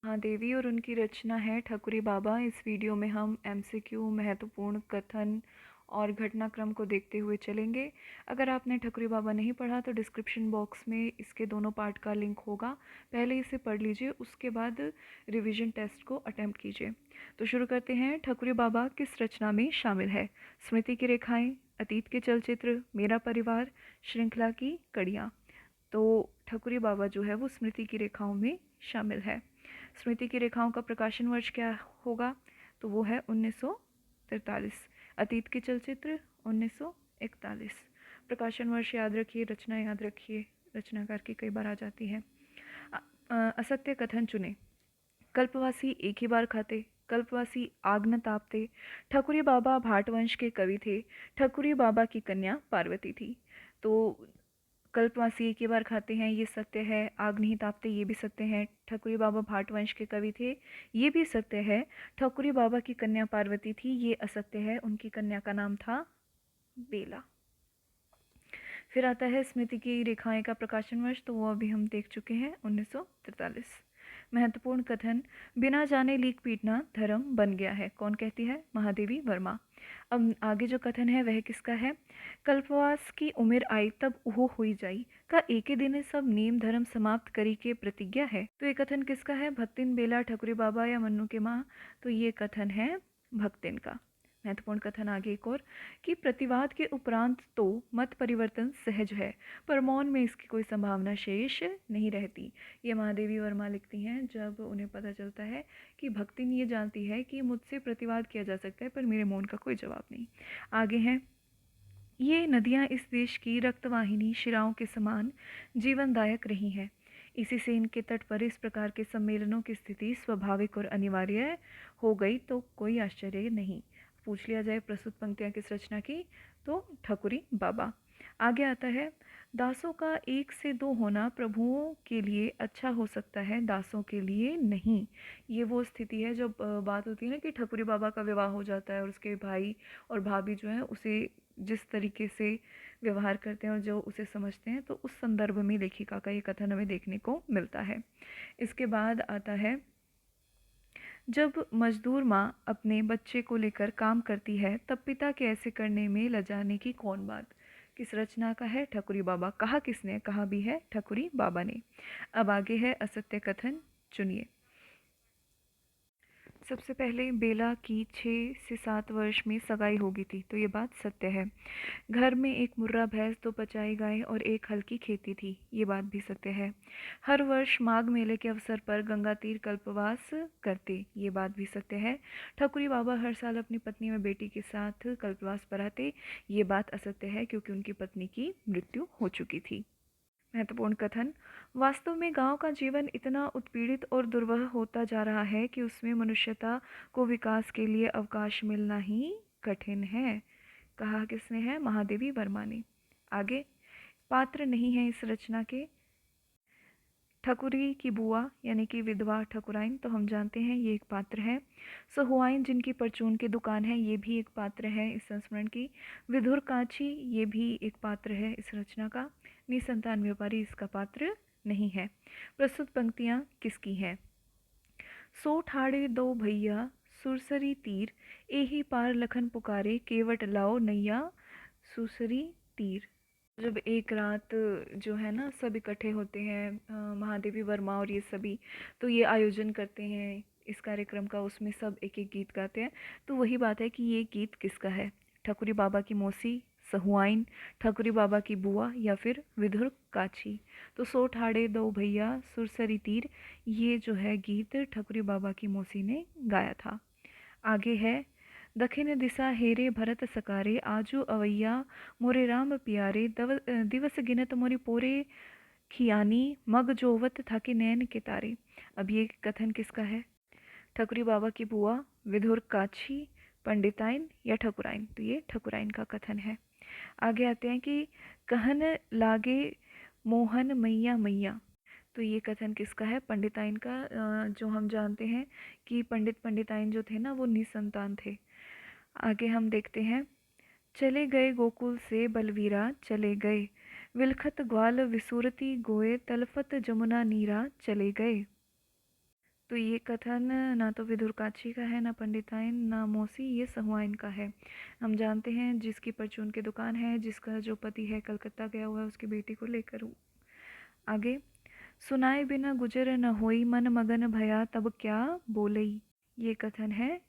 हाँ, देवी और उनकी रचना है ठकुरी बाबा। इस वीडियो में हम एमसीक्यू, महत्वपूर्ण कथन और घटनाक्रम को देखते हुए चलेंगे। अगर आपने ठकुरी बाबा नहीं पढ़ा तो डिस्क्रिप्शन बॉक्स में इसके दोनों पार्ट का लिंक होगा। पहले इसे पढ़ लीजिए, उसके बाद रिवीजन टेस्ट को अटेम्प्ट कीजिए। तो शुरू करते हैं। ठकुरी बाबा किस रचना में शामिल है? स्मृति की रेखाएं, अतीत के चलचित्र, मेरा परिवार, श्रृंखला की कड़ियाँ। तो ठकुरी बाबा जो है वो स्मृति की रेखाओं में शामिल है। स्मृति की रेखाओं का प्रकाशन वर्ष क्या होगा? तो वो है 1943। अतीत के चलचित्र 1941। प्रकाशन वर्ष याद रखिए, रचना याद रखिए, रचनाकार की कई बार आ जाती है। असत्य कथन चुने। कल्पवासी एक ही बार खाते, कल्पवासी आग न तापते, ठकुरी बाबा भाट वंश के कवि थे, ठकुरी बाबा की कन्या पार्वती थी। तो कल्पवासी एक ही बार खाते हैं, ये सत्य है। आग नहीं तापते, ये भी सत्य है। ठकुरी बाबा भाट वंश के कवि थे, ये भी सत्य है। ठकुरी बाबा की कन्या पार्वती थी, ये असत्य है। उनकी कन्या का नाम था बेला। फिर आता है स्मृति की रेखाएं का प्रकाशन वर्ष, तो वो अभी हम देख चुके हैं, 1943। महत्वपूर्ण कथन। बिना जाने लीक पीटना धर्म बन गया है। कौन कहती है? महादेवी वर्मा। अब आगे जो कथन है वह किसका है? कल्पवास की उम्र आई तब उहो हुई जाई का एक ही दिन सब नेम धर्म समाप्त करी के प्रतिज्ञा है। तो ये कथन किसका है? भक्तिन, बेला, ठकुरी बाबा या मन्नू के माँ? तो ये कथन है भक्तिन का। महत्वपूर्ण कथन आगे एक और, कि प्रतिवाद के उपरांत तो मत परिवर्तन सहज है, पर मौन में इसकी कोई संभावना शेष नहीं रहती। ये महादेवी वर्मा लिखती हैं जब उन्हें पता चलता है कि भक्तिन ये जानती है कि मुझसे प्रतिवाद किया जा सकता है पर मेरे मौन का कोई जवाब नहीं। आगे है, ये नदियाँ इस देश की रक्तवाहिनी शिराओं के समान जीवनदायक रही हैं। इसी से इनके तट पर इस प्रकार के सम्मेलनों की स्थिति स्वाभाविक और अनिवार्य हो गई, तो कोई आश्चर्य नहीं। पूछ लिया जाए प्रस्तुत पंक्तियाँ किस रचना की, तो ठकुरी बाबा। आगे आता है, दासों का एक से दो होना प्रभुओं के लिए अच्छा हो सकता है, दासों के लिए नहीं। ये वो स्थिति है जब बात होती है ना कि ठकुरी बाबा का विवाह हो जाता है और उसके भाई और भाभी जो है उसे जिस तरीके से व्यवहार करते हैं और जो उसे समझते हैं, तो उस संदर्भ में लेखिका का ये कथन हमें देखने को मिलता है। इसके बाद आता है, जब मजदूर माँ अपने बच्चे को लेकर काम करती है तब पिता के ऐसे करने में लजाने की कौन बात। किस रचना का है? ठकुरी बाबा। कहा किसने? कहा भी है ठकुरी बाबा ने। अब आगे है असत्य कथन चुनिए। सबसे पहले बेला की 6 से 7 वर्ष में सगाई हो गई थी, तो ये बात सत्य है। घर में एक मुर्रा भैंस, 2 पचाई गाय और एक हल्की खेती थी, ये बात भी सत्य है। हर वर्ष माघ मेले के अवसर पर गंगा तीर कल्पवास करते, ये बात भी सत्य है। ठकुरी बाबा हर साल अपनी पत्नी व बेटी के साथ कल्पवास पर आते, ये बात असत्य है क्योंकि उनकी पत्नी की मृत्यु हो चुकी थी। महत्वपूर्ण कथन। वास्तव में गांव का जीवन इतना उत्पीड़ित और दुर्वह होता जा रहा है कि उसमें मनुष्यता को विकास के लिए अवकाश मिलना ही कठिन है। कहा किसने है? महादेवी वर्मा ने। आगे, पात्र नहीं है इस रचना के। ठकुरी की बुआ यानी कि विधवा ठकुराइन, तो हम जानते हैं ये एक पात्र है। सहुआइन जिनकी परचून की दुकान है, ये भी एक पात्र है इस संस्मरण की। विधुर कांची, ये भी एक पात्र है इस रचना का। निसंतान व्यापारी इसका पात्र नहीं है। प्रस्तुत पंक्तियाँ किसकी हैं? सो ठाड़े दो भैया सुरसरी तीर, एही पार लखन पुकारे, केवट लाओ नैया सुसरी तीर। जब एक रात जो है ना सब इकट्ठे होते हैं, महादेवी वर्मा और ये सभी, तो ये आयोजन करते हैं इस कार्यक्रम का, उसमें सब एक एक गीत गाते हैं। तो वही बात है कि ये गीत किसका है? ठकुरी बाबा की मौसी, सहुआइन, ठकुरी बाबा की बुआ या फिर विधुर काछी। तो सो ठाड़े दो भैया सुरसरी तीर, ये जो है गीत ठकुरी बाबा की मौसी ने गाया था। आगे है, दखिन दिशा हेरे भरत सकारे, आजू अवैया मोरे राम प्यारे, दिवस गिनत मोरी पोरे खियानी, मग जोवत थाके नैन के तारे। अब ये कथन किसका है? ठकुरी बाबा की बुआ, विधुर काछी, पंडिताइन या ठकुराइन? तो ये ठकुराइन का कथन है। आगे आते हैं कि कहन लागे मोहन मैया मैया, तो ये कथन किसका है? पंडिताइन का। जो हम जानते हैं कि पंडित पंडिताइन जो थे ना वो निसंतान थे। आगे हम देखते हैं, चले गए गोकुल से बलवीरा चले गए, विलखत ग्वाल विसूरती गोए, तलफत जमुना नीरा चले गए। तो ये कथन ना तो विदुरकाची का है, ना पंडिताइन, ना मौसी, ये सहुआइन का है। हम जानते हैं जिसकी परचून की दुकान है, जिसका जो पति है कलकत्ता गया हुआ है, उसकी बेटी को लेकर। आगे, सुनाए बिना गुजर न होई, मन मगन भया तब क्या बोलई। ये कथन है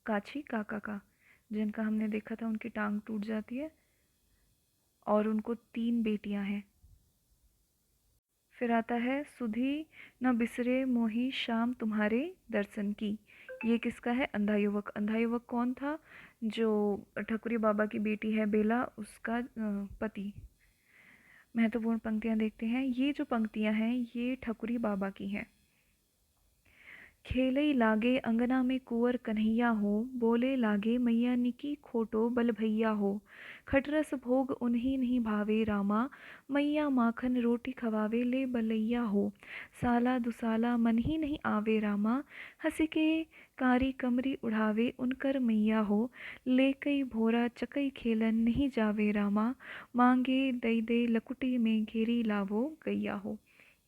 काची काका का, जिनका हमने देखा था उनकी टांग टूट जाती है और उनको 3 बेटियां हैं। फिर आता है सुधी न बिसरे मोही शाम तुम्हारे दर्शन की। ये किसका है? अंधा युवक। अंधा युवक कौन था? जो ठकुरी बाबा की बेटी है बेला, उसका पति। महत्वपूर्ण पंक्तियां देखते हैं। ये जो पंक्तियां हैं ये ठकुरी बाबा की हैं। खेलई लागे अंगना में कुंवर कन्हैया हो, बोले लागे मैया निकी खोटो बल भैया हो। खटरस भोग उन्हीं नहीं भावे रामा, मैया माखन रोटी खवावे ले बलैया हो। साला दुसाला मन ही नहीं आवे रामा, हंसी के कारी कमरी उड़ावे उनकर मैया हो। ले कई भोरा चकई खेलन नहीं जावे रामा, मांगे दई दे लकुटी में घेरी लावो गैया हो।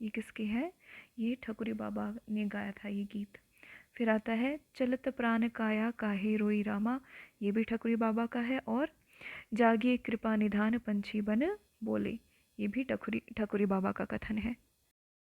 ये किसके हैं? ये ठकुरी बाबा ने गाया था ये गीत। फिर आता है चलत प्राण काया काहे रोई रामा, ये भी ठकुरी बाबा का है। और जागिए कृपा निधान पंछी बन बोले, ये भी ठकुरी ठकुरी बाबा का कथन है।